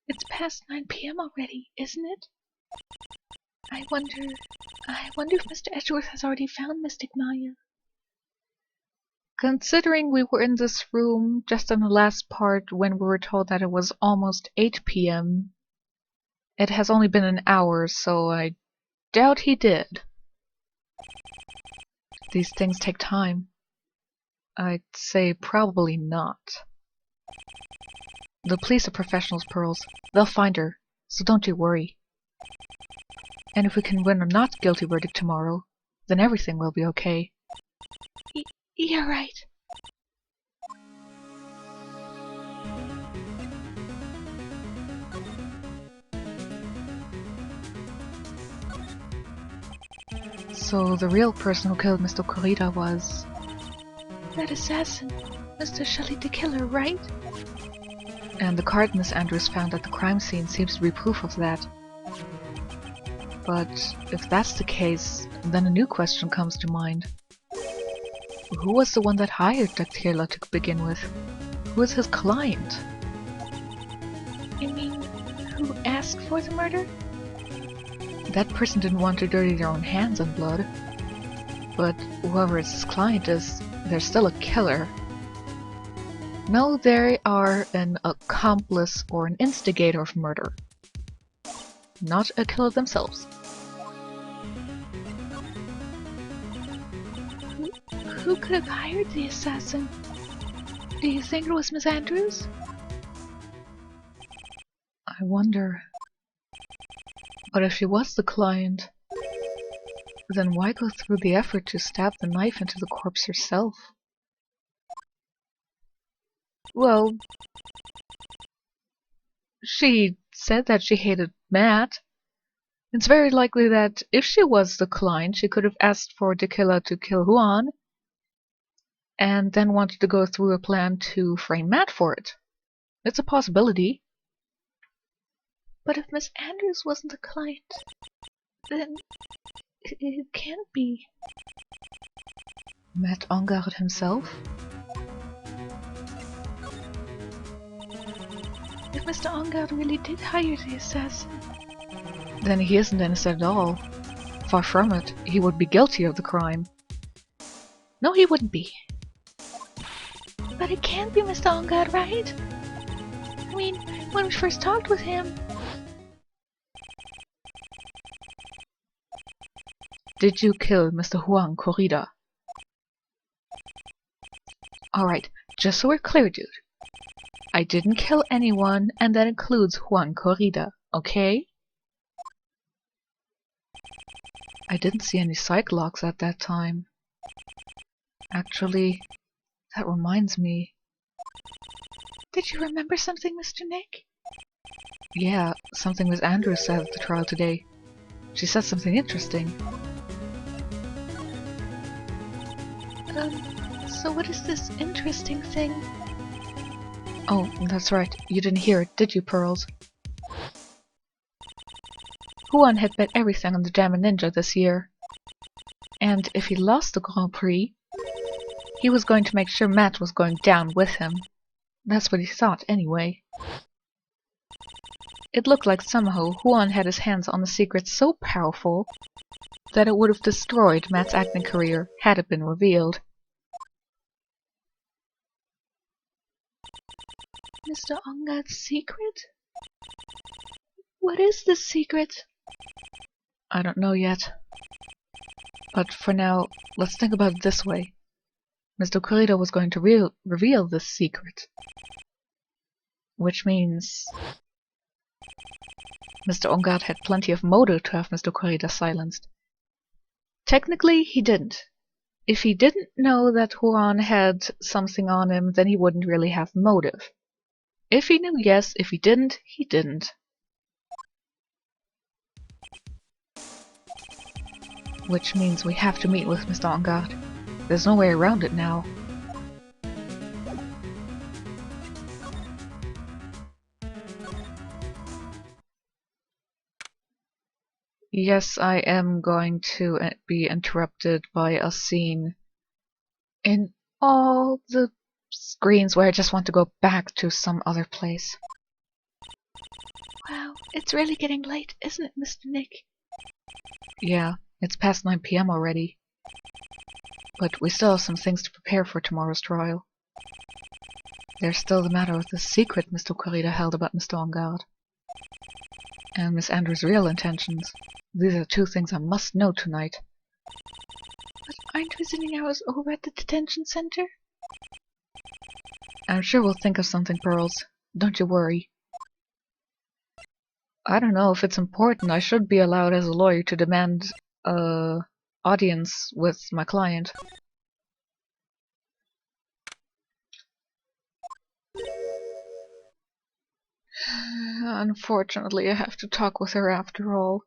It's past 9 p.m. already, isn't it? I wonder if Mr. Edgeworth has already found Mystic Maya. Considering we were in this room just in the last part when we were told that it was almost 8 p.m., it has only been an hour, so I doubt he did. These things take time. I'd say probably not. The police are professionals, Pearls. They'll find her, so don't you worry. And if we can win a not guilty verdict tomorrow, then everything will be okay. You're right. So the real person who killed Mr. Corrida was... that assassin, Mr. Shelley the Killer, right? And the card Miss Andrews found at the crime scene seems to be proof of that. But if that's the case, then a new question comes to mind. Who was the one that hired the killer to begin with? Who was his client? You mean, who asked for the murder? That person didn't want to dirty their own hands in blood. But whoever his client is, they're still a killer. No, they are an accomplice or an instigator of murder. Not a killer themselves. Who could have hired the assassin? Do you think it was Miss Andrews? I wonder. But if she was the client, then why go through the effort to stab the knife into the corpse herself? Well, she said that she hated Matt. It's very likely that if she was the client, she could have asked for the killer to kill Juan, and then wanted to go through a plan to frame Matt for it. It's a possibility. But if Miss Andrews wasn't the client, then it can't be. Matt Engard himself? If Mr. Engard really did hire the assassin, then he isn't innocent at all. Far from it, he would be guilty of the crime. No, he wouldn't be. But it can't be Mr. Engard, right? I mean, when we first talked with him... Did you kill Mr. Juan Corrida? Alright, just so we're clear, dude. I didn't kill anyone, and that includes Juan Corrida, okay? I didn't see any psych logs at that time. Actually, that reminds me. Did you remember something, Mr. Nick? Yeah, something Miss Andrews said at the trial today. She said something interesting. So what is this interesting thing? Oh, that's right. You didn't hear it, did you, Pearls? Juan had bet everything on the Diamond Ninja this year. And if he lost the Grand Prix, he was going to make sure Matt was going down with him. That's what he thought, anyway. It looked like somehow Juan had his hands on a secret so powerful that it would have destroyed Matt's acting career had it been revealed. Mr. Engard's secret? What is this secret? I don't know yet. But for now, let's think about it this way. Mr. Corrida was going to reveal this secret. Which means... Mr. Engard had plenty of motive to have Mr. Corrida silenced. Technically, he didn't. If he didn't know that Juan had something on him, then he wouldn't really have motive. If he knew, yes. If he didn't, he didn't. Which means we have to meet with Mr. Engard. There's no way around it now. Yes, I am going to be interrupted by a scene in all the screens where I just want to go back to some other place. Wow, it's really getting late, isn't it, Mr. Nick? Yeah, it's past 9 p.m. already. But we still have some things to prepare for tomorrow's trial. There's still the matter of the secret Mr. Corrida held about Mr. Engard. And Miss Andrews' real intentions. These are two things I must know tonight. But aren't visiting hours over at the detention center? I'm sure we'll think of something, Pearls. Don't you worry. I don't know if it's important. I should be allowed as a lawyer to demand audience with my client. Unfortunately, I have to talk with her after all.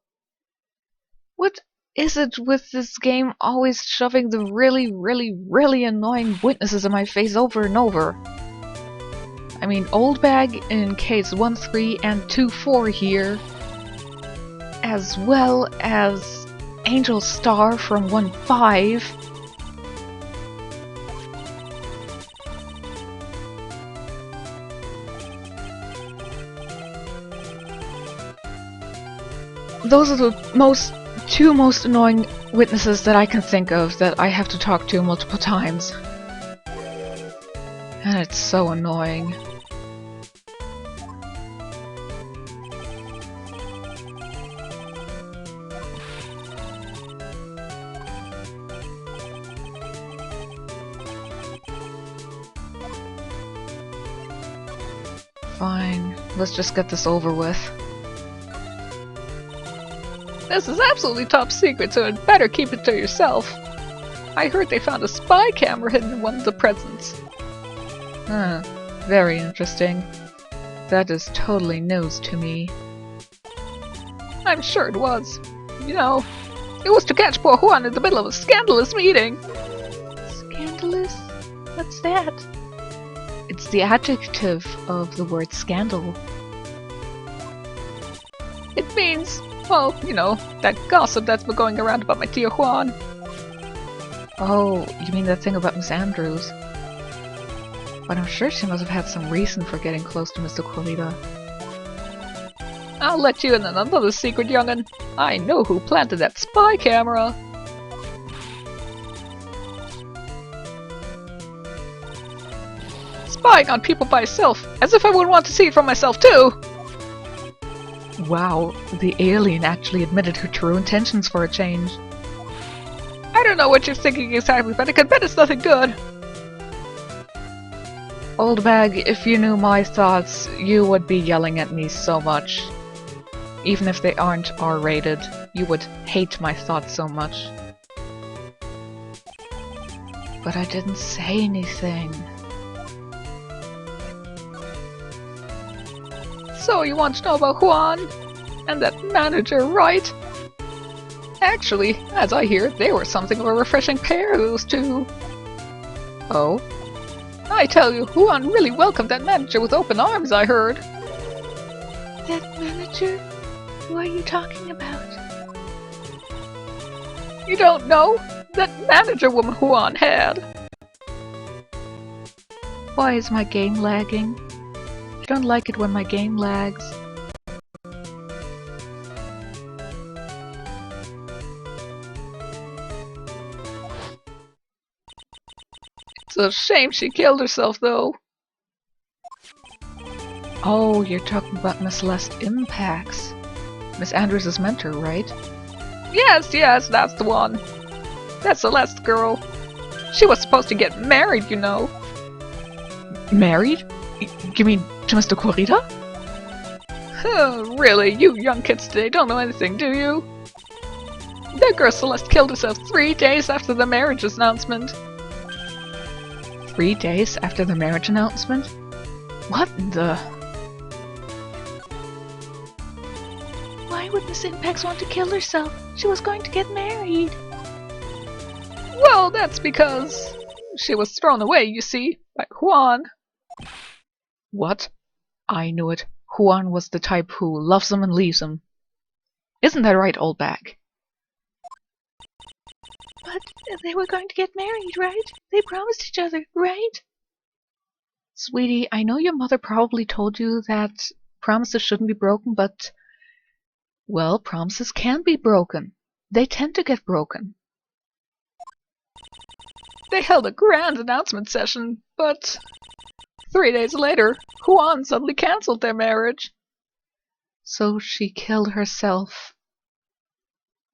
What is it with this game always shoving the really annoying witnesses in my face over and over? I mean, Old Bag in case 1-3 and 2-4 here, as well as Angel Star from 1-5. Those are the two most annoying witnesses that I can think of that I have to talk to multiple times. And it's so annoying. Fine, let's just get this over with. This is absolutely top secret, so you'd better keep it to yourself. I heard they found a spy camera hidden in one of the presents. Huh, very interesting. That is totally news to me. I'm sure it was. You know, it was to catch poor Juan in the middle of a scandalous meeting. Scandalous? What's that? It's the adjective of the word scandal. It means, well, you know, that gossip that's been going around about my dear Juan. Oh, you mean that thing about Miss Andrews? But I'm sure she must have had some reason for getting close to Mr. Corrida. I'll let you in on another secret, young'un. I know who planted that spy camera. Spying on people by itself, as if I wouldn't want to see it for myself too! Wow, the alien actually admitted her true intentions for a change. I don't know what you're thinking exactly, but I can bet it's nothing good. Old Bag, if you knew my thoughts, you would be yelling at me so much. Even if they aren't R-rated, you would hate my thoughts so much. But I didn't say anything. So you want to know about Juan? And that manager, right? Actually, as I hear, they were something of a refreshing pair, those two. Oh? I tell you, Juan really welcomed that manager with open arms, I heard. That manager? Who are you talking about? You don't know? That manager woman Juan had. Why is my game lagging? I don't like it when my game lags. It's a shame she killed herself, though. Oh, you're talking about Miss Celeste Impax. Miss Andrews' mentor, right? Yes, that's the one. That Celeste girl. She was supposed to get married, you know. Married? You mean to Mr. Corrida? Really, you young kids today don't know anything, do you? That girl Celeste killed herself 3 days after the marriage announcement. 3 days after the marriage announcement? What the... Why would Miss Impax want to kill herself? She was going to get married. Well, that's because she was thrown away, you see, by Juan. What? I knew it. Juan was the type who loves him and leaves him. Isn't that right, Old Bag? But they were going to get married, right? They promised each other, right? Sweetie, I know your mother probably told you that promises shouldn't be broken, but, well, promises can be broken. They tend to get broken. They held a grand announcement session, but 3 days later, Juan suddenly cancelled their marriage. So she killed herself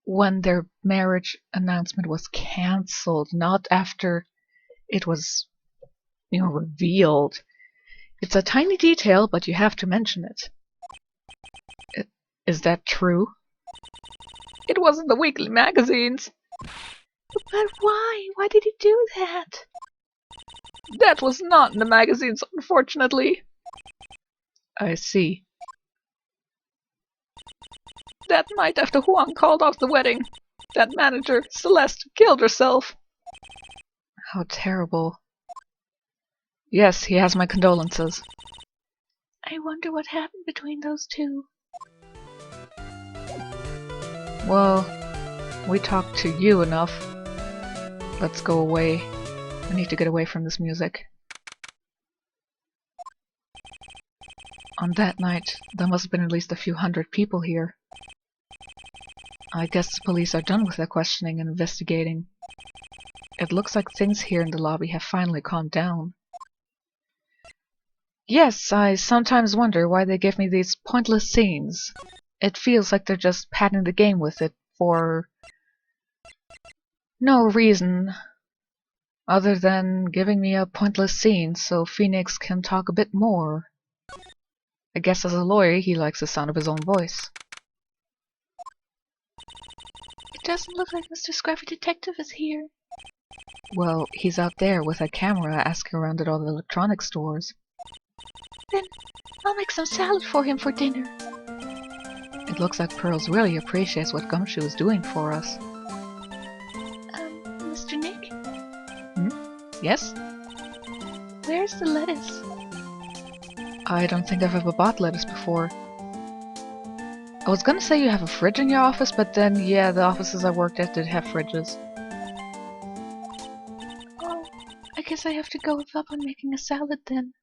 when their marriage announcement was cancelled, not after it was, revealed. It's a tiny detail, but you have to mention it. Is that true? It was in the weekly magazines. But why? Why did he do that? That was not in the magazines, unfortunately. I see. That night after Juan called off the wedding, that manager, Celeste, killed herself. How terrible. Yes, he has my condolences. I wonder what happened between those two. Well, we talked to you enough. Let's go away. I need to get away from this music. On that night, there must have been at least a few hundred people here. I guess the police are done with their questioning and investigating. It looks like things here in the lobby have finally calmed down. Yes, I sometimes wonder why they give me these pointless scenes. It feels like they're just padding the game with it for no reason other than giving me a pointless scene so Phoenix can talk a bit more. I guess as a lawyer he likes the sound of his own voice. It doesn't look like Mr. Scruffy Detective is here. Well, he's out there with a camera asking around at all the electronic stores. Then I'll make some salad for him for dinner. It looks like Pearls really appreciates what Gumshoe is doing for us. Mr. Nick? Yes? Where's the lettuce? I don't think I've ever bought lettuce before. I was gonna say you have a fridge in your office, but then, yeah, the offices I worked at did have fridges. Oh, I guess I have to go with up on making a salad then.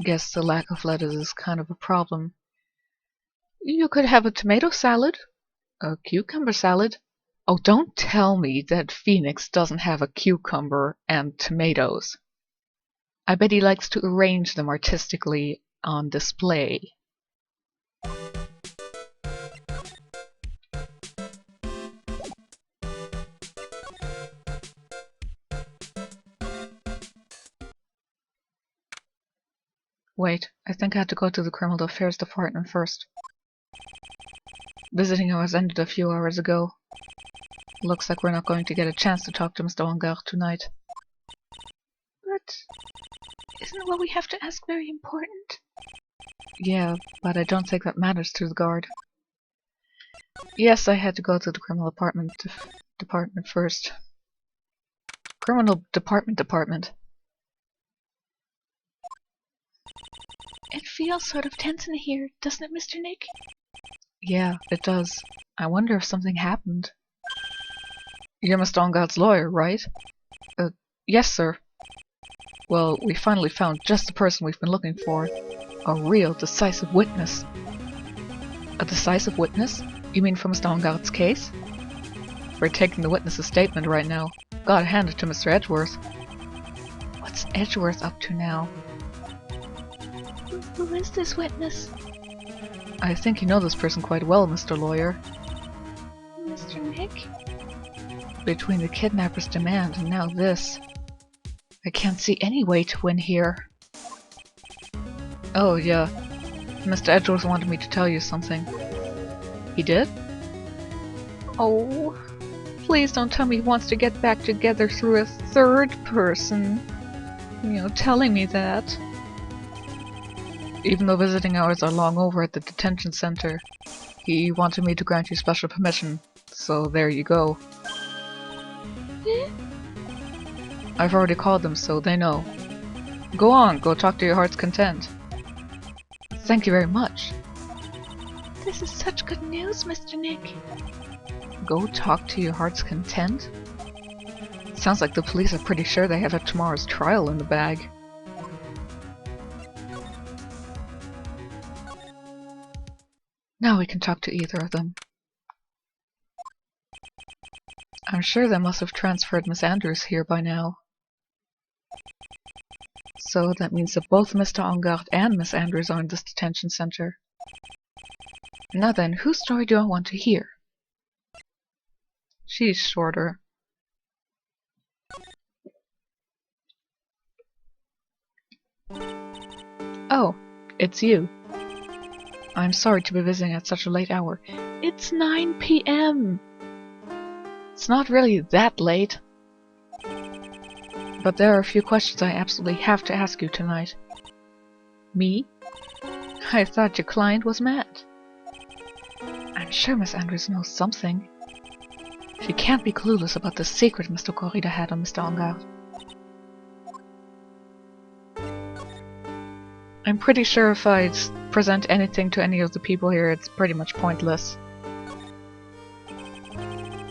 Guess the lack of lettuce is kind of a problem. You could have a tomato salad. A cucumber salad. Oh, don't tell me that Phoenix doesn't have a cucumber and tomatoes. I bet he likes to arrange them artistically on display. Wait, I think I had to go to the Criminal Affairs Department first. Visiting hours ended a few hours ago. Looks like we're not going to get a chance to talk to Mr. Wangard tonight. But isn't what we have to ask very important? Yeah, but I don't think that matters to the guard. Yes, I had to go to the Criminal Department first. Criminal Department. It feels sort of tense in here, doesn't it, Mr. Nick? Yeah, it does. I wonder if something happened. You're Mr. Wangard's lawyer, right? Yes, sir. Well, we finally found just the person we've been looking for. A real decisive witness. A decisive witness? You mean for Mr. Wangard's case? We're taking the witness's statement right now. Gotta hand it to Mr. Edgeworth. What's Edgeworth up to now? Who is this witness? I think you know this person quite well, Mr. Lawyer. Mr. Nick? Between the kidnapper's demand and now this, I can't see any way to win here. Oh, yeah. Mr. Edgeworth wanted me to tell you something. He did? Oh, please don't tell me he wants to get back together through a third person. Telling me that. Even though visiting hours are long over at the detention center, he wanted me to grant you special permission, so there you go. I've already called them, so they know. Go on, go talk to your heart's content. Thank you very much. This is such good news, Mr. Nick. Go talk to your heart's content? Sounds like the police are pretty sure they have tomorrow's trial in the bag. Now we can talk to either of them. I'm sure they must have transferred Miss Andrews here by now. So that means that both Mr. Engarde and Miss Andrews are in this detention center. Now then, whose story do I want to hear? She's shorter. Oh, it's you. I'm sorry to be visiting at such a late hour. It's 9 p.m. It's not really that late. But there are a few questions I absolutely have to ask you tonight. Me? I thought your client was mad. I'm sure Miss Andrews knows something. She can't be clueless about the secret Mr. Corrida had on Mr. Engarde. I'm pretty sure if I present anything to any of the people here, it's pretty much pointless.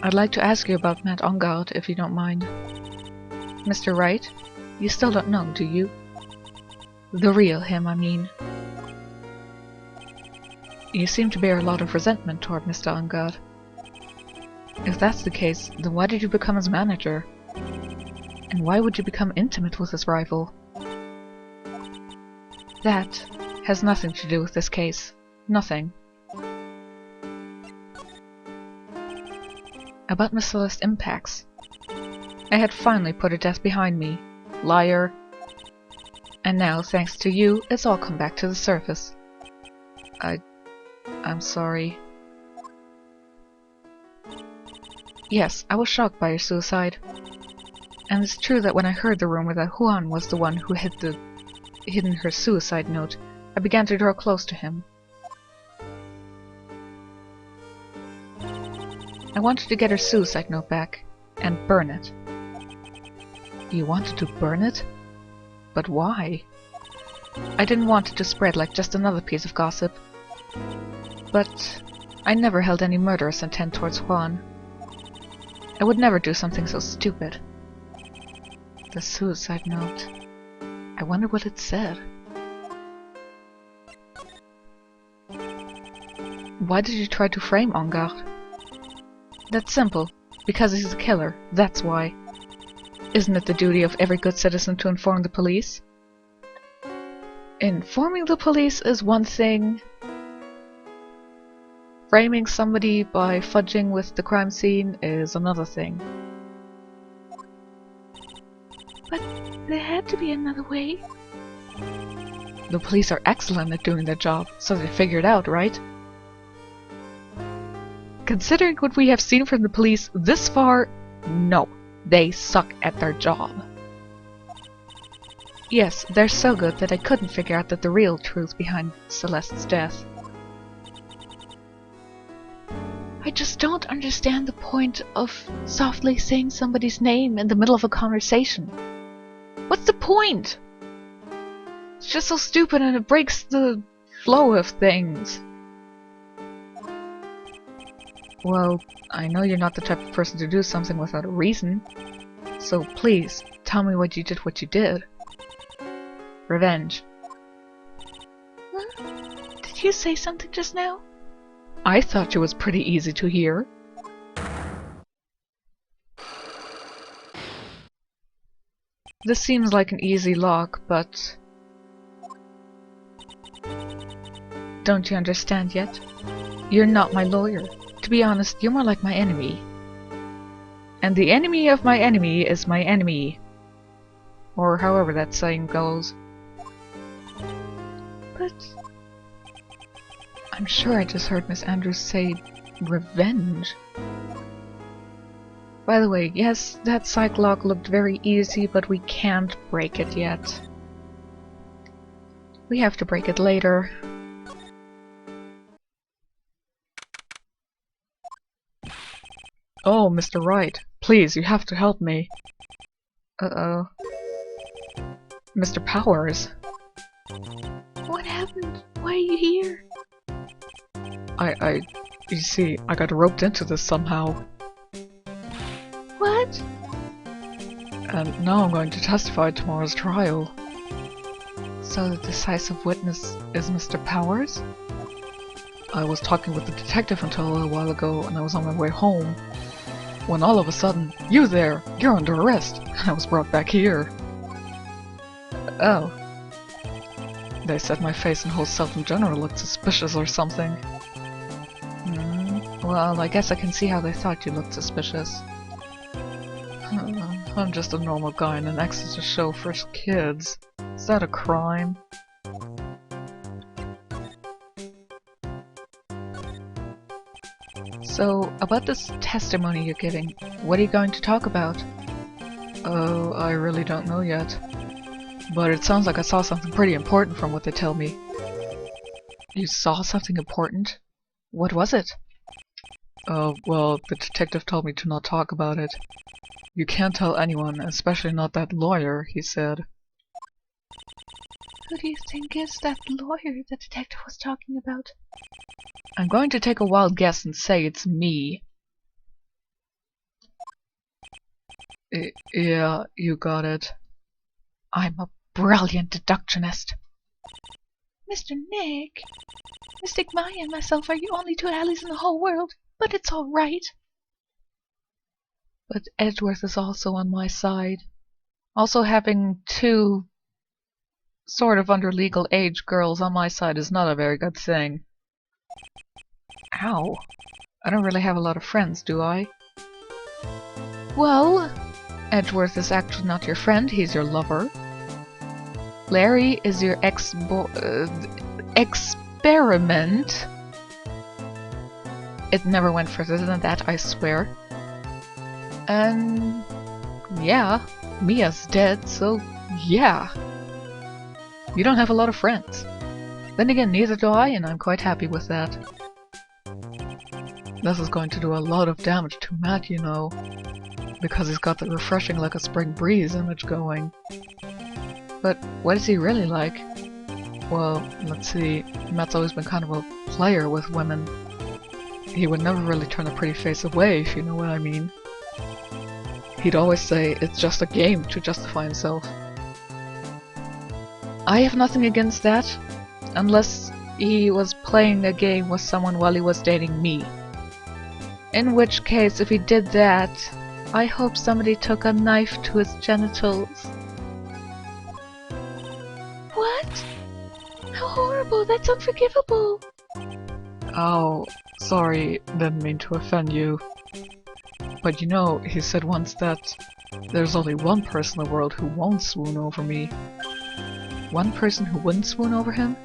I'd like to ask you about Matt Engarde, if you don't mind. Mr. Wright, you still don't know, do you? The real him, I mean. You seem to bear a lot of resentment toward Mr. Engarde. If that's the case, then why did you become his manager? And why would you become intimate with his rival? That has nothing to do with this case. Nothing. About Miss Celeste Impax. I had finally put her death behind me. Liar. And now, thanks to you, it's all come back to the surface. I'm sorry. Yes, I was shocked by your suicide. And it's true that when I heard the rumor that Juan was the one who hidden her suicide note, I began to draw close to him. I wanted to get her suicide note back, and burn it. You wanted to burn it? But why? I didn't want it to spread like just another piece of gossip. But I never held any murderous intent towards Juan. I would never do something so stupid. The suicide note. I wonder what it said. Why did you try to frame Engarde? That's simple. Because he's a killer, that's why. Isn't it the duty of every good citizen to inform the police? Informing the police is one thing. Framing somebody by fudging with the crime scene is another thing. But there had to be another way. The police are excellent at doing their job, so they figured out, right? Considering what we have seen from the police this far, no, they suck at their job. Yes, they're so good that I couldn't figure out the real truth behind Celeste's death. I just don't understand the point of softly saying somebody's name in the middle of a conversation. What's the point? It's just so stupid and it breaks the flow of things. Well, I know you're not the type of person to do something without a reason. So please, tell me what you did. Revenge. Huh? Did you say something just now? I thought it was pretty easy to hear. This seems like an easy lock, but... Don't you understand yet? You're not my lawyer. To be honest, you're more like my enemy. And the enemy of my enemy is my enemy. Or however that saying goes. But... I'm sure I just heard Miss Andrews say revenge. By the way, yes, that psych lock looked very easy, but we can't break it yet. We have to break it later. Oh, Mr. Wright, please, you have to help me. Uh-oh. Mr. Powers. What happened? Why are you here? You see, I got roped into this somehow. What? And now I'm going to testify at tomorrow's trial. So the decisive witness is Mr. Powers? I was talking with the detective until a little while ago, and I was on my way home, when all of a sudden, "You there! You're under arrest!" and I was brought back here. Oh. They said my face and whole self in general looked suspicious or something. Well, I guess I can see how they thought you looked suspicious. I'm just a normal guy in an exorcist show for kids. Is that a crime? So, about this testimony you're giving, what are you going to talk about? Oh, I really don't know yet. But it sounds like I saw something pretty important from what they tell me. You saw something important? What was it? Well, the detective told me to not talk about it. You can't tell anyone, especially not that lawyer, he said. Who do you think is that lawyer the detective was talking about? I'm going to take a wild guess and say it's me. Yeah, you got it. I'm a brilliant deductionist. Mr. Nick, Mystic Maya and myself are the only two Allies in the whole world, but it's all right. But Edgeworth is also on my side. Also having two sort of under legal age girls on my side is not a very good thing. Ow. I don't really have a lot of friends, do I? Well, Edgeworth is actually not your friend, he's your lover. Larry is your experiment. It never went further than that, I swear. And yeah, Mia's dead, so yeah. You don't have a lot of friends. Then again, neither do I, and I'm quite happy with that. This is going to do a lot of damage to Matt, you know, because he's got the refreshing like a spring breeze image going. But what is he really like? Well, let's see, Matt's always been kind of a player with women. He would never really turn a pretty face away, if you know what I mean. He'd always say it's just a game to justify himself. I have nothing against that, unless he was playing a game with someone while he was dating me. In which case, if he did that, I hope somebody took a knife to his genitals. What? How horrible! That's unforgivable! Oh, sorry, didn't mean to offend you. But you know, he said once that there's only one person in the world who won't swoon over me. One person who wouldn't swoon over him?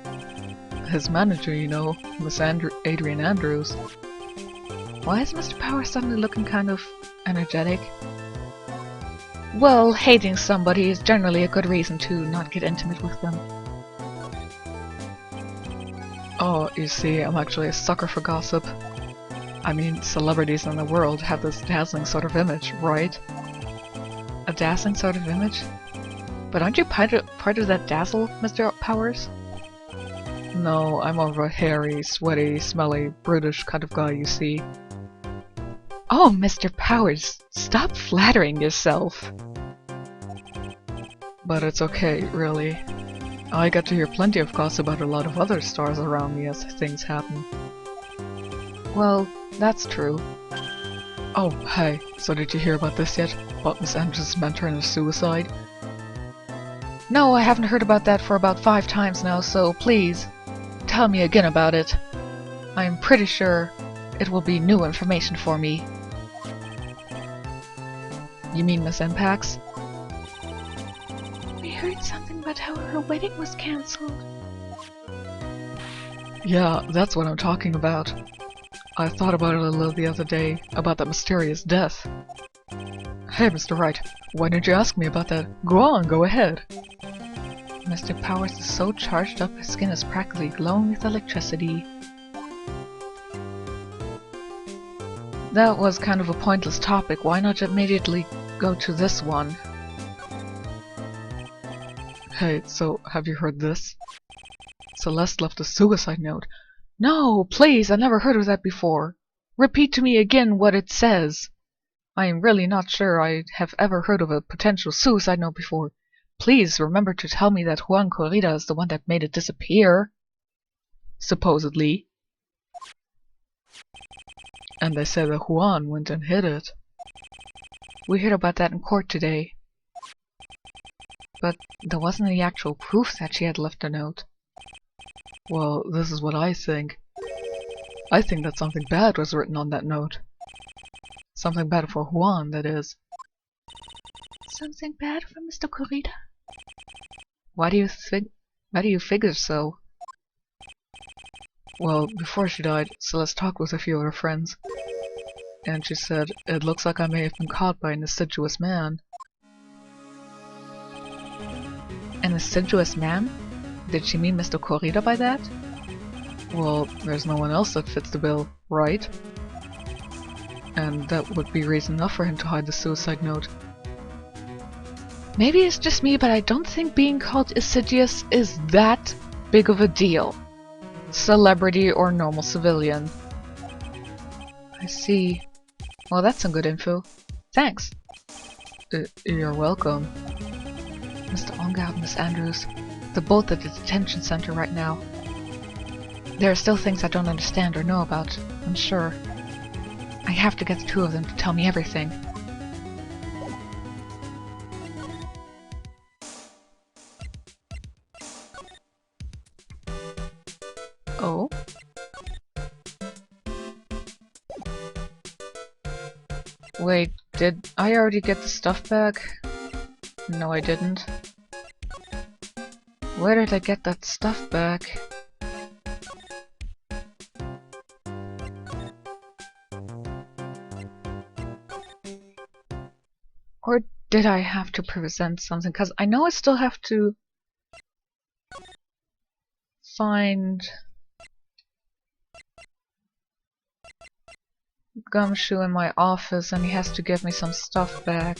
His manager, you know, Miss Adrian Andrews. Why is Mr. Power suddenly looking kind of energetic? Well, hating somebody is generally a good reason to not get intimate with them. Oh, you see, I'm actually a sucker for gossip. I mean, celebrities in the world have this dazzling sort of image, right? A dazzling sort of image? But aren't you part of that dazzle, Mr. Powers? No, I'm more of a hairy, sweaty, smelly, brutish kind of guy, you see. Oh, Mr. Powers, stop flattering yourself! But it's okay, really. I get to hear plenty of gossip about a lot of other stars around me as things happen. Well, that's true. Oh, hey, so did you hear about this yet? About Miss Andrews' mentor and his suicide? No, I haven't heard about that for about 5 times now, so please, tell me again about it. I'm pretty sure it will be new information for me. You mean Miss Impax? We heard something about how her wedding was cancelled. Yeah, that's what I'm talking about. I thought about it a little the other day, about that mysterious death. Hey, Mr. Wright, why didn't you ask me about that? Go on, go ahead. Mr. Powers is so charged up his skin is practically glowing with electricity. That was kind of a pointless topic, why not immediately go to this one? Hey, so have you heard this? Celeste left a suicide note. No, please, I never heard of that before. Repeat to me again what it says. I am really not sure I have ever heard of a potential suicide note before. Please remember to tell me that Juan Corrida is the one that made it disappear. Supposedly. And they said that Juan went and hid it. We heard about that in court today. But there wasn't any actual proof that she had left a note. Well, this is what I think. I think that something bad was written on that note. Something bad for Juan, that is. Something bad for Mr. Corrida? Why do you figure so? Well, before she died, Celeste talked with a few of her friends. And she said, it looks like I may have been caught by an assiduous man. An assiduous man? Did she mean Mr. Corrida by that? Well, there's no one else that fits the bill, right? And that would be reason enough for him to hide the suicide note. Maybe it's just me, but I don't think being called assiduous is that big of a deal. Celebrity or normal civilian. I see. Well, that's some good info. Thanks. You're welcome. Mr. Ongard and Miss Andrews. They're both at the detention center right now. There are still things I don't understand or know about, I'm sure. I have to get the two of them to tell me everything. Oh? Wait, did I already get the stuff back? No, I didn't. Where did I get that stuff back? Or did I have to present something? Because I know I still have to find Gumshoe in my office and he has to give me some stuff back.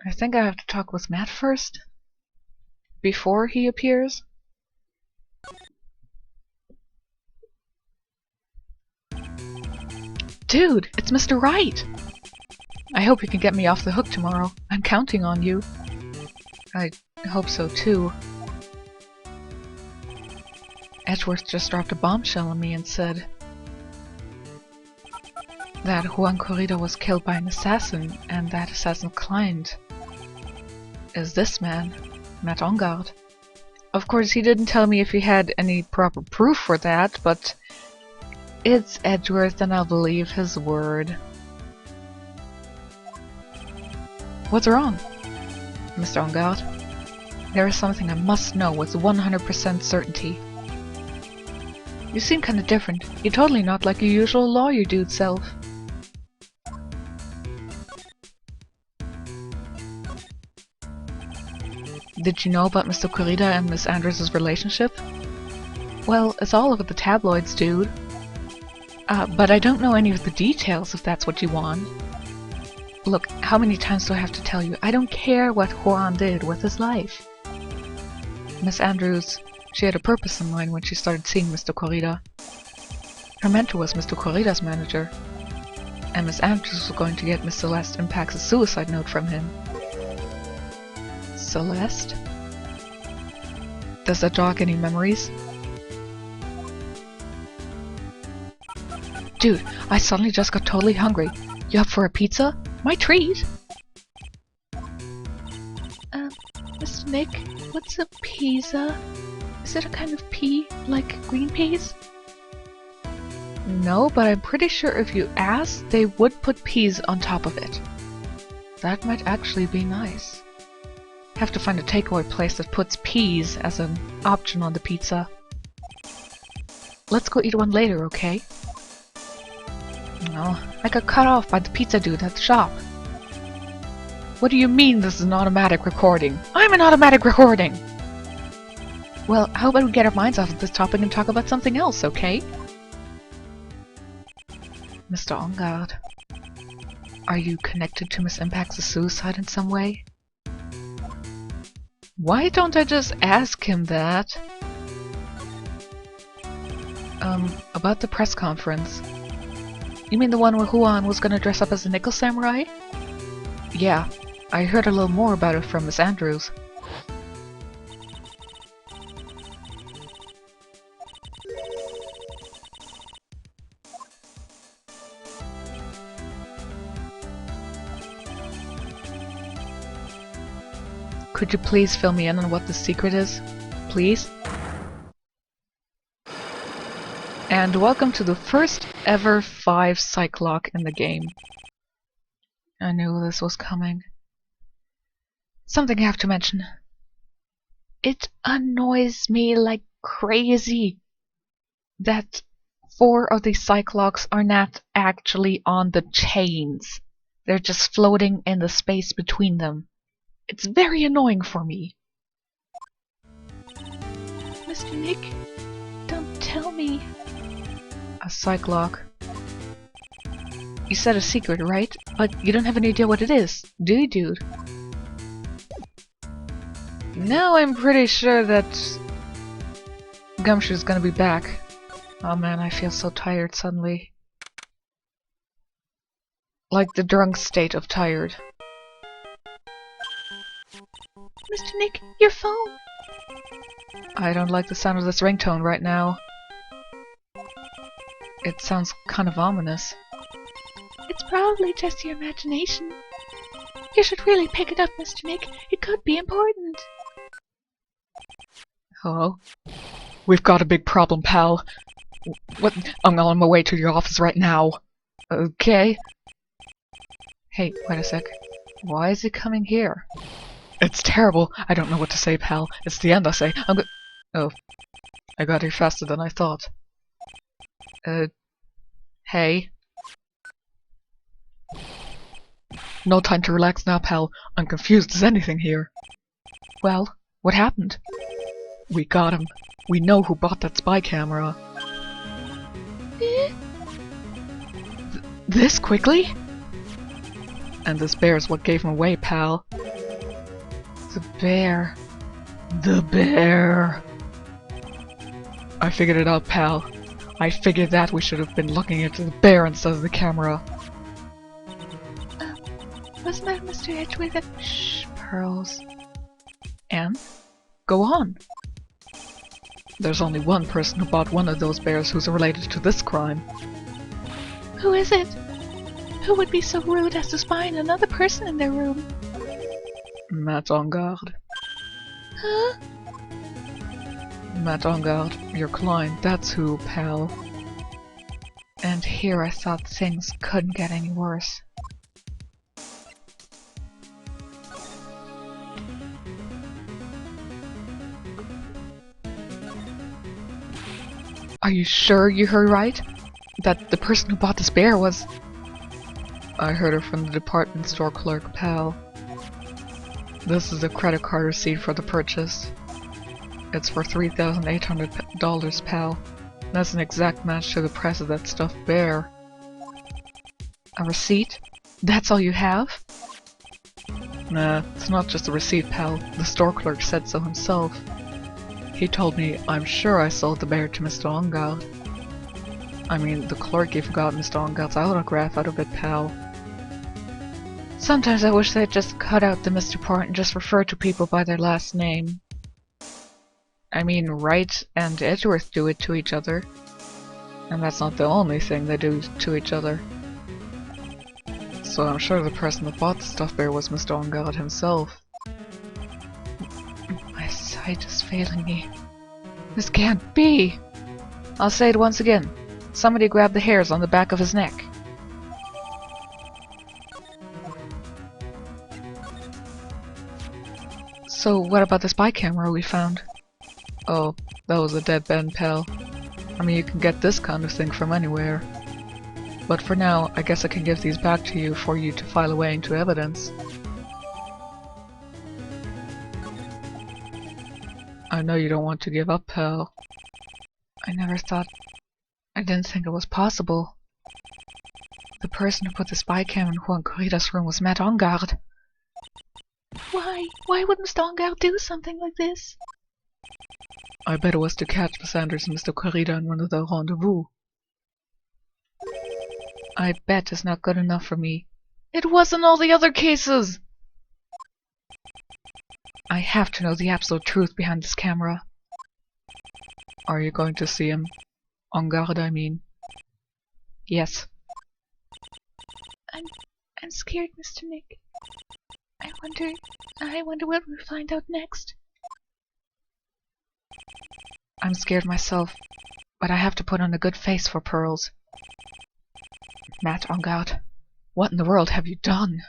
I think I have to talk with Matt first? Before he appears? Dude, it's Mr. Wright! I hope you can get me off the hook tomorrow. I'm counting on you. I hope so too. Edgeworth just dropped a bombshell on me and said that Juan Corrida was killed by an assassin, and that assassin's client is this man, Matt Ongard. Of course, he didn't tell me if he had any proper proof for that, but it's Edgeworth and I'll believe his word. What's wrong, Mr. Ongard? There is something I must know with 100% certainty. You seem kinda different. You're totally not like your usual lawyer dude self. Did you know about Mr. Corrida and Miss Andrews' relationship? Well, it's all over the tabloids, dude. But I don't know any of the details if that's what you want. Look, how many times do I have to tell you? I don't care what Juan did with his life. Miss Andrews, she had a purpose in mind when she started seeing Mr. Corrida. Her mentor was Mr. Corrida's manager, and Miss Andrews was going to get Miss Celeste Impact's suicide note from him. Celeste? Does that jog any memories? Dude, I suddenly just got totally hungry. You up for a pizza? My treat! Mr. Nick, what's a pizza? Is it a kind of pea, like green peas? No, but I'm pretty sure if you asked, they would put peas on top of it. That might actually be nice. Have to find a takeaway place that puts peas as an option on the pizza. Let's go eat one later, okay? No, I got cut off by the pizza dude at the shop. What do you mean this is an automatic recording? I'm an automatic recording! Well, how about we get our minds off of this topic and talk about something else, okay? Mr. Ongard, are you connected to Miss Impact's suicide in some way? Why don't I just ask him that? About the press conference. You mean the one where Juan was gonna dress up as a nickel samurai? Yeah, I heard a little more about it from Miss Andrews. Could you please fill me in on what the secret is? Please? And welcome to the first ever 5 psych lock in the game. I knew this was coming. Something I have to mention. It annoys me like crazy that 4 of these psych locks are not actually on the chains. They're just floating in the space between them. It's very annoying for me. Mr. Nick, don't tell me. A psych lock. You said a secret, right? But you don't have any idea what it is, do you, dude? Now I'm pretty sure that Gumshoe's gonna be back. Oh man, I feel so tired suddenly. Like the drunk state of tired. Mr. Nick, your phone! I don't like the sound of this ringtone right now. It sounds kind of ominous. It's probably just your imagination. You should really pick it up, Mr. Nick. It could be important. Hello? We've got a big problem, pal. What? I'm on my way to your office right now. Okay. Hey, wait a sec. Why is he coming here? It's terrible. I don't know what to say, pal. It's the end, I say. Oh. I got here faster than I thought. Hey. No time to relax now, pal. I'm confused as anything here. Well, what happened? We got him. We know who bought that spy camera. This quickly? And this bear is what gave him away, pal. The bear. The bear. I figured it out, pal. I figured that we should have been looking into the bear instead of the camera. Wasn't that Mr. Edgewick? Shh, Pearls. And? Go on. There's only one person who bought one of those bears who's related to this crime. Who is it? Who would be so rude as to spy on another person in their room? Matt en garde. Huh? Matt en garde, your client, that's who, pal. And here I thought things couldn't get any worse. Are you sure you heard right? That the person who bought this bear was... I heard it from the department store clerk, pal. This is the credit card receipt for the purchase. It's for $3,800, pal. That's an exact match to the price of that stuffed bear. A receipt? That's all you have? Nah, it's not just a receipt, pal. The store clerk said so himself. He told me I'm sure I sold the bear to Mr. Ongarde. I mean, the clerk even got Mr. Ongarde's autograph out of it, pal. Sometimes I wish they'd just cut out the Mr. part and just refer to people by their last name. I mean, Wright and Edgeworth do it to each other. And that's not the only thing they do to each other. So I'm sure the person that bought the stuffed bear was Mr. Ongarde himself. My sight is failing me. This can't be! I'll say it once again. Somebody grabbed the hairs on the back of his neck. So what about the spy camera we found? Oh, that was a dead bend, pal. I mean, you can get this kind of thing from anywhere. But for now, I guess I can give these back to you for you to file away into evidence. I know you don't want to give up, pal. I didn't think it was possible. The person who put the spy cam in Juan Corrida's room was Matt Ongarde. Why? Why would Mr. Ongarde do something like this? I bet it was to catch Miss Sanders and Mr. Corrida in one of their rendezvous. I bet is not good enough for me. It wasn't all the other cases! I have to know the absolute truth behind this camera. Are you going to see him? On guard, I mean. Yes. I'm scared, Mr. Nick. I wonder what we'll find out next. I'm scared myself, but I have to put on a good face for Pearls. Matt, on guard. What in the world have you done?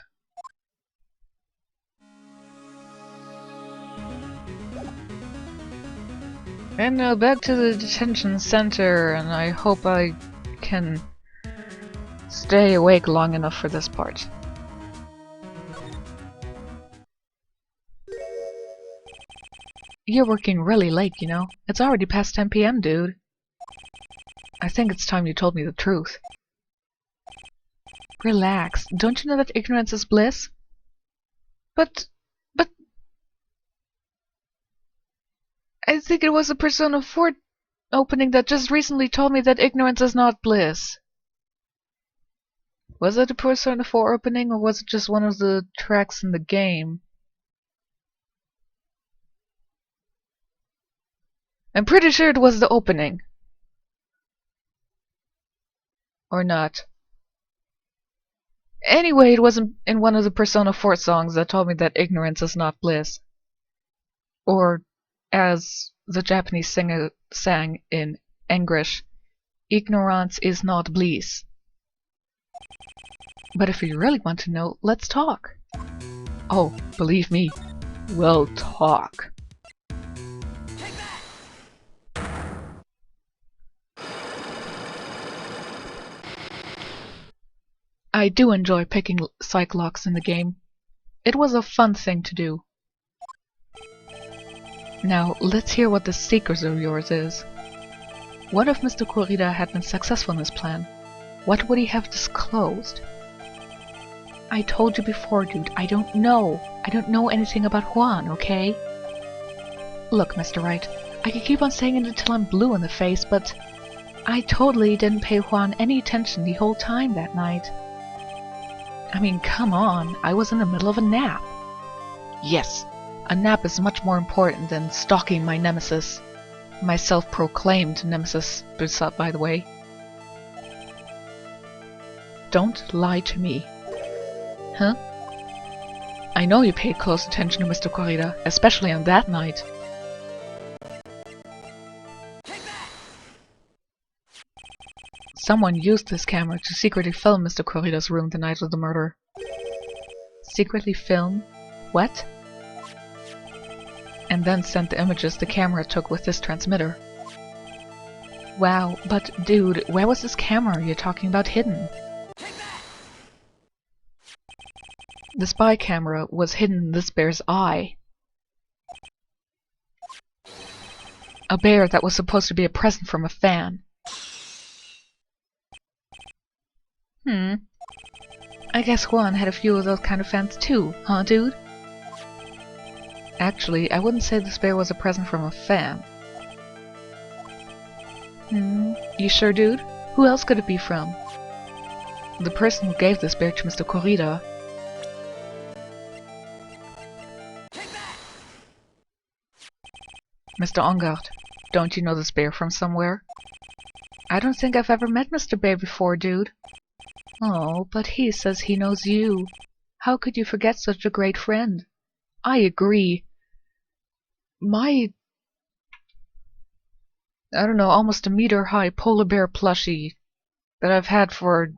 And now back to the detention center, and I hope I can stay awake long enough for this part. You're working really late, you know. It's already past 10 PM, dude. I think it's time you told me the truth. Relax. Don't you know that ignorance is bliss? But... I think it was a Persona 4 opening that just recently told me that ignorance is not bliss. Was it a Persona 4 opening, or was it just one of the tracks in the game? I'm pretty sure it was the opening. Or not. Anyway, it wasn't in one of the Persona 4 songs that told me that ignorance is not bliss. Or, as the Japanese singer sang in English, ignorance is not bliss. But if you really want to know, let's talk. Oh, believe me, we'll talk. I do enjoy picking psych locks in the game. It was a fun thing to do. Now, let's hear what this secret of yours is. What if Mr. Kurita had been successful in his plan? What would he have disclosed? I told you before, dude, I don't know. I don't know anything about Juan, okay? Look, Mr. Wright, I could keep on saying it until I'm blue in the face, but I totally didn't pay Juan any attention the whole time that night. I mean, come on, I was in the middle of a nap. Yes, a nap is much more important than stalking my nemesis. My self-proclaimed nemesis, by the way. Don't lie to me. Huh? I know you paid close attention to Mr. Kurita, especially on that night. Someone used this camera to secretly film Mr. Kurita's room the night of the murder. Secretly film? What? And then sent the images the camera took with this transmitter. Wow, but dude, where was this camera you're talking about hidden? The spy camera was hidden in this bear's eye. A bear that was supposed to be a present from a fan. I guess Juan had a few of those kind of fans too, huh, dude? Actually, I wouldn't say this bear was a present from a fan. You sure, dude? Who else could it be from? The person who gave this bear to Mr. Kurita. Mr. Ongard, don't you know this bear from somewhere? I don't think I've ever met Mr. Bear before, dude. Oh, but he says he knows you. How could you forget such a great friend? I agree. My... I don't know, almost a meter-high polar bear plushie that I've had for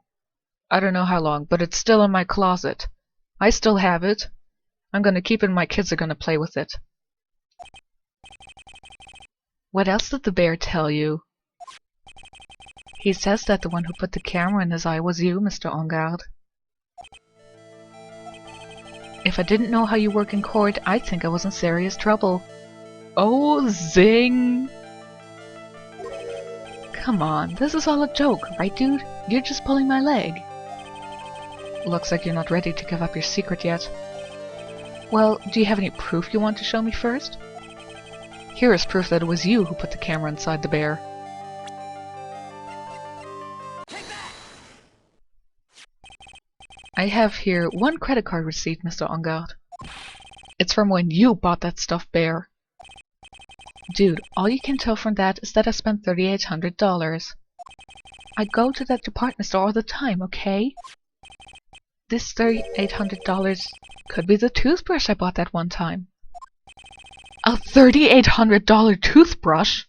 I don't know how long, but it's still in my closet. I still have it. I'm gonna keep it and my kids are gonna play with it. What else did the bear tell you? He says that the one who put the camera in his eye was you, Mr. Ongard. If I didn't know how you work in court, I'd think I was in serious trouble. Oh, zing! Come on, this is all a joke, right, dude? You're just pulling my leg. Looks like you're not ready to give up your secret yet. Well, do you have any proof you want to show me first? Here is proof that it was you who put the camera inside the bear. I have here one credit card receipt, Mr. Ongard. It's from when you bought that stuffed bear. Dude, all you can tell from that is that I spent $3,800. I go to that department store all the time, okay? This $3,800 could be the toothbrush I bought that one time. A $3,800 toothbrush?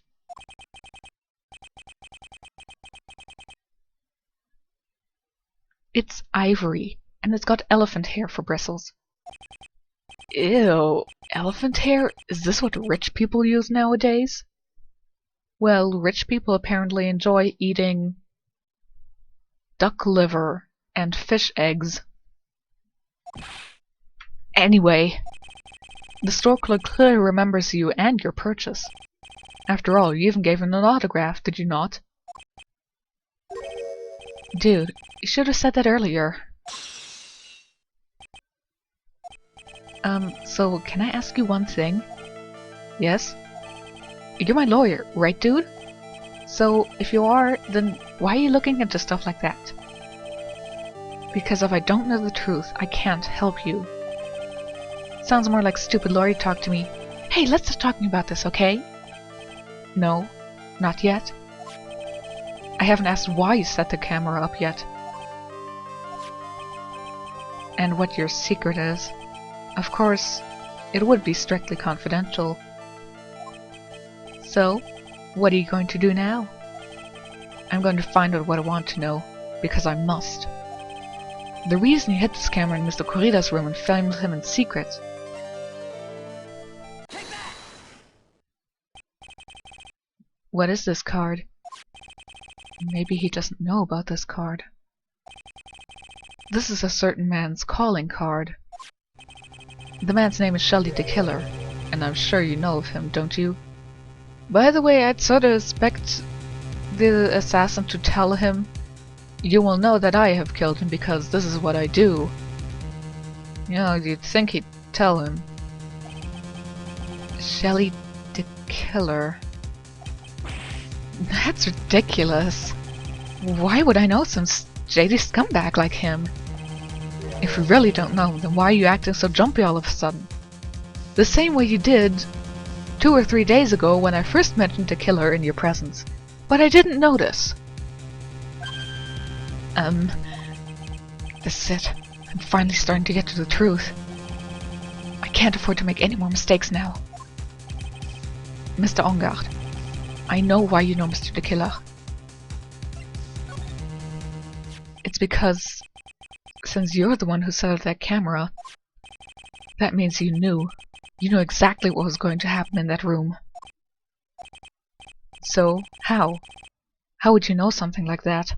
It's ivory, and it's got elephant hair for bristles. Ew, elephant hair? Is this what rich people use nowadays? Well, rich people apparently enjoy eating duck liver and fish eggs. Anyway, the store clerk clearly remembers you and your purchase. After all, you even gave him an autograph, did you not? Dude, you should have said that earlier. So can I ask you one thing? Yes? You're my lawyer, right, dude? So, if you are, then why are you looking into stuff like that? Because if I don't know the truth, I can't help you. Sounds more like stupid lawyer talk to me. Hey, let's start talking about this, okay? No, not yet. I haven't asked why you set the camera up yet. And what your secret is. Of course, it would be strictly confidential. So, what are you going to do now? I'm going to find out what I want to know, because I must. The reason you hid this camera in Mr. Corrida's room and filmed him in secret. What is this card? Maybe he doesn't know about this card. This is a certain man's calling card. The man's name is Shelly the Killer, and I'm sure you know of him, don't you? By the way, I'd sort of expect the assassin to tell him, "You will know that I have killed him because this is what I do." You know, you'd think he'd tell him. Shelly the Killer. That's ridiculous. Why would I know some shady scumbag like him? If you really don't know, then why are you acting so jumpy all of a sudden? The same way you did 2 or 3 days ago when I first mentioned the killer in your presence. But I didn't notice. This is it. I'm finally starting to get to the truth. I can't afford to make any more mistakes now. Mr. Engard, I know why you know Mr. the Killer. It's because, since you're the one who set up that camera, that means you knew. You knew exactly what was going to happen in that room. So, how? How would you know something like that?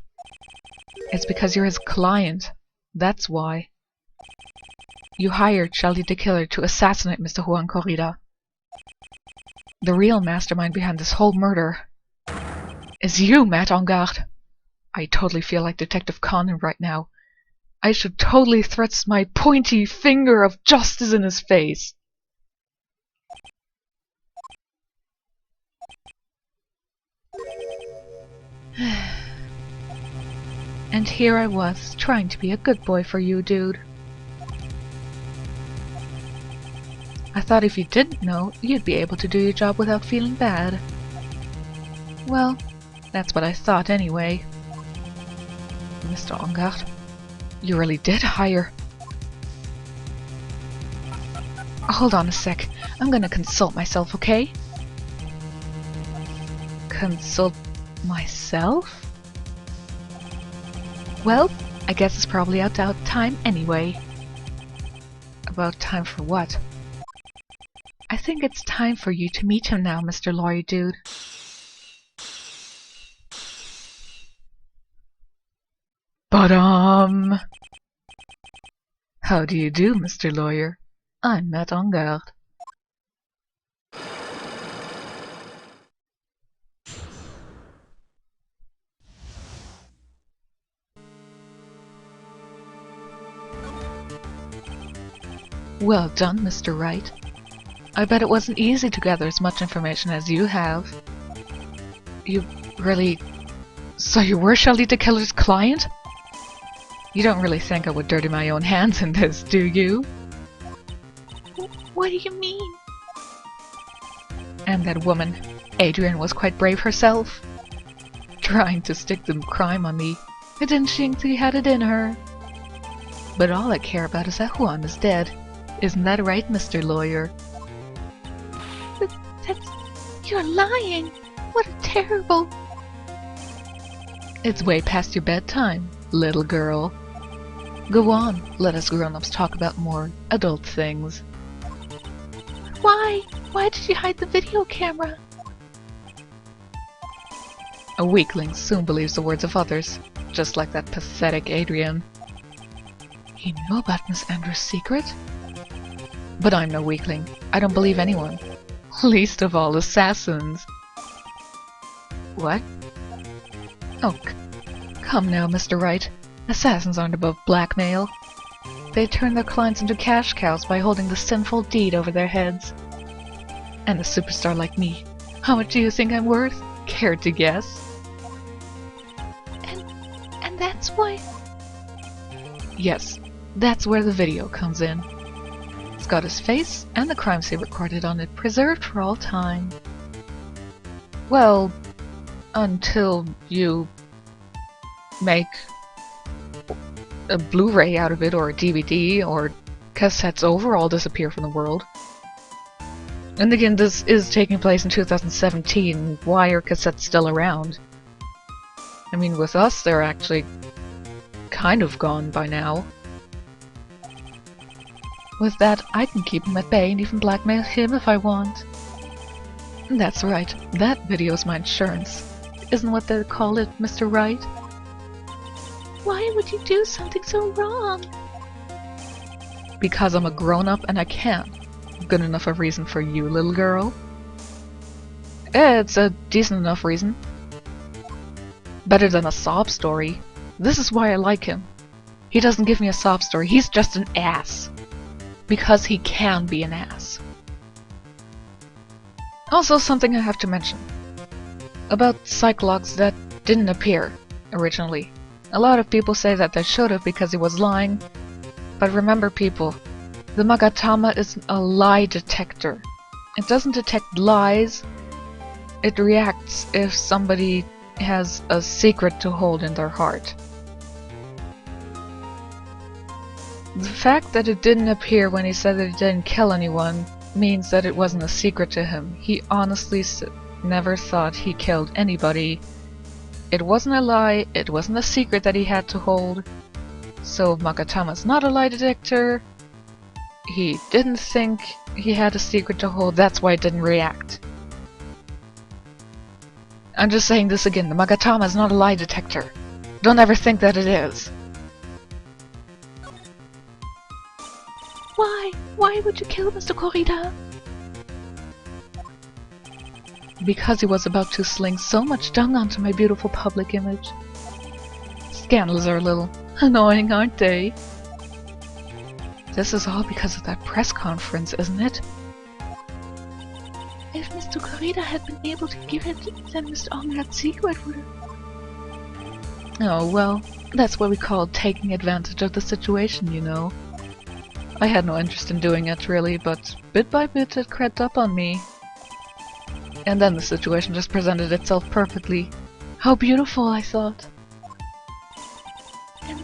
It's because you're his client. That's why. You hired Shelly the Killer to assassinate Mr. Juan Corrida. The real mastermind behind this whole murder is you, Matt Engard. I totally feel like Detective Conan right now. I should totally thrust my pointy finger of justice in his face. And here I was, trying to be a good boy for you, dude. I thought if you didn't know, you'd be able to do your job without feeling bad. Well, that's what I thought anyway. Mr. Engard, you really did hire... Hold on a sec. I'm gonna consult myself, okay? Consult myself? Well, I guess it's probably about time anyway. About time for what? I think it's time for you to meet him now, Mr. Lawyer Dude. But how do you do, Mr. Lawyer? I'm Matt Engard. Well done, Mr. Wright. I bet it wasn't easy to gather as much information as you have. You really... So you were Shelly the Killer's client? You don't really think I would dirty my own hands in this, do you? What do you mean? And that woman, Adrian, was quite brave herself. Trying to stick the crime on me. I didn't think she had it in her. But all I care about is that Juan is dead. Isn't that right, Mr. Lawyer? You're lying! What a terrible... It's way past your bedtime, little girl. Go on, let us grown-ups talk about more adult things. Why? Why did you hide the video camera? A weakling soon believes the words of others, just like that pathetic Adrian. He knew about Miss Andrews' secret? But I'm no weakling. I don't believe anyone. Least of all assassins. What? Oh, come now, Mr. Wright. Assassins aren't above blackmail. They turn their clients into cash cows by holding the sinful deed over their heads. And a superstar like me, how much do you think I'm worth? Care to guess? And that's why... Yes, that's where the video comes in. It's got his face and the crimes he recorded on it preserved for all time. Well, until you make a Blu-ray out of it, or a DVD, or cassettes overall disappear from the world. And again, this is taking place in 2017. Why are cassettes still around? I mean, with us, they're actually kind of gone by now. With that, I can keep him at bay and even blackmail him if I want. That's right, that video's my insurance. Isn't what they call it, Mr. Wright? Why would you do something so wrong? Because I'm a grown-up and I can. Good enough a reason for you, little girl? It's a decent enough reason. Better than a sob story. This is why I like him. He doesn't give me a sob story, he's just an ass. Because he can be an ass. Also, something I have to mention. About Cyclops that didn't appear originally. A lot of people say that they should have because he was lying. But remember, people, the Magatama is a lie detector. It doesn't detect lies. It reacts if somebody has a secret to hold in their heart. The fact that it didn't appear when he said that he didn't kill anyone means that it wasn't a secret to him. He honestly never thought he killed anybody. It wasn't a lie, it wasn't a secret that he had to hold. So Magatama's not a lie detector. He didn't think he had a secret to hold, that's why it didn't react. I'm just saying this again, the Magatama is not a lie detector. Don't ever think that it is. Why? Why would you kill Mr. Corrida? Because he was about to sling so much dung onto my beautiful public image. Scandals are a little annoying, aren't they? This is all because of that press conference, isn't it? If Mr. Corrida had been able to give it, then Mr. Onrad's secret would have... Oh, well, that's what we call taking advantage of the situation, you know. I had no interest in doing it, really, but bit by bit it crept up on me. And then the situation just presented itself perfectly. How beautiful, I thought. And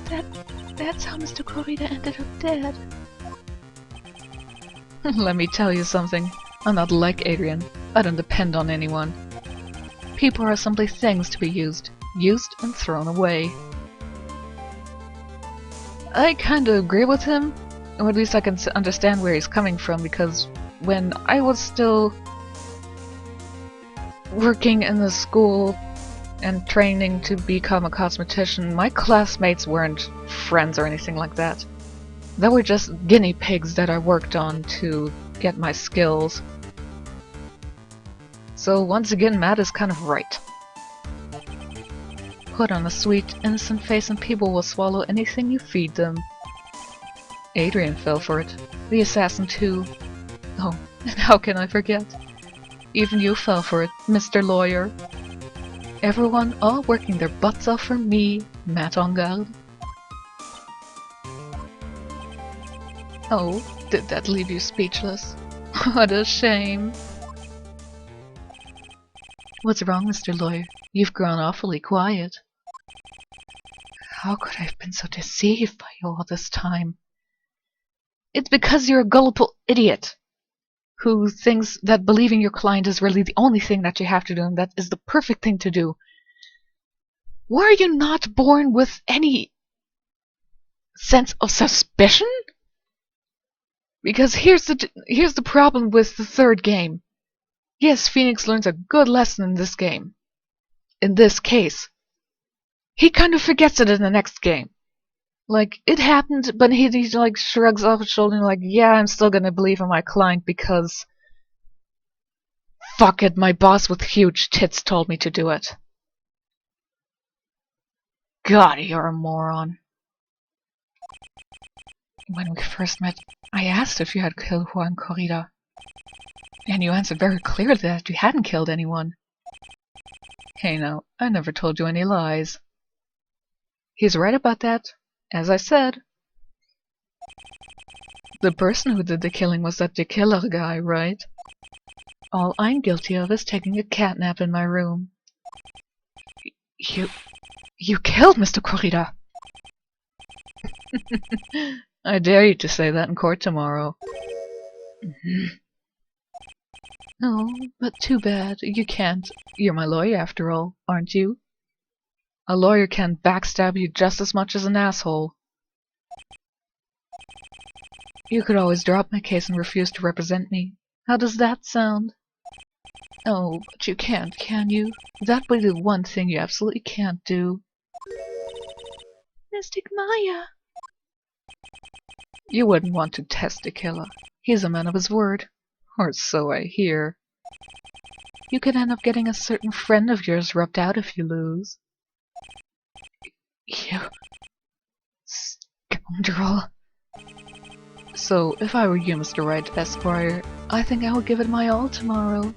that's how Mr. Corrida ended up dead. Let me tell you something. I'm not like Adrian. I don't depend on anyone. People are simply things to be used and thrown away. I kinda agree with him, or at least I can understand where he's coming from, because when I was still working in the school and training to become a cosmetician, my classmates weren't friends or anything like that. They were just guinea pigs that I worked on to get my skills. So once again, Matt is kind of right. Put on a sweet, innocent face and people will swallow anything you feed them. Adrian fell for it. The assassin too. Oh, and how can I forget? Even you fell for it, Mr. Lawyer. Everyone all working their butts off for me, Matt en garde. Oh, did that leave you speechless? What a shame. What's wrong, Mr. Lawyer? You've grown awfully quiet. How could I have been so deceived by you all this time? It's because you're a gullible idiot who thinks that believing your client is really the only thing that you have to do and that is the perfect thing to do. Were you not born with any sense of suspicion? Because here's the problem with the third game. Yes, Phoenix learns a good lesson in this game. In this case. He kind of forgets it in the next game. Like, it happened, but he like shrugs off his shoulder and like, yeah, I'm still gonna believe in my client because fuck it, my boss with huge tits told me to do it. God, you're a moron. When we first met, I asked if you had killed Juan Corrida. And you answered very clearly that you hadn't killed anyone. Hey now, I never told you any lies. He's right about that, as I said. The person who did the killing was that killer guy, right? All I'm guilty of is taking a catnap in my room. You killed Mr. Corrida! I dare you to say that in court tomorrow. No, but too bad. You can't. You're my lawyer after all, aren't you? A lawyer can backstab you just as much as an asshole. You could always drop my case and refuse to represent me. How does that sound? Oh, but you can't, can you? That'd be the one thing you absolutely can't do. Mystic Maya. You wouldn't want to test a killer. He's a man of his word. Or so I hear. You could end up getting a certain friend of yours rubbed out if you lose. You scoundrel. So, if I were you, Mr. Wright, Esquire, I think I would give it my all tomorrow.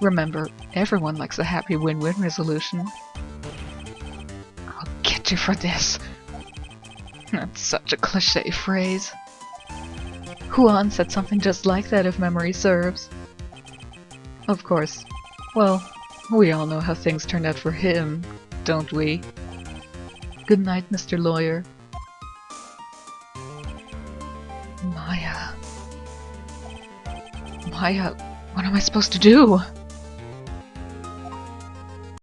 Remember, everyone likes a happy win-win resolution. I'll get you for this. That's such a cliché phrase. Juan said something just like that if memory serves. Of course. Well, we all know how things turned out for him, don't we? Good night, Mr. Lawyer. Maya. Maya, what am I supposed to do?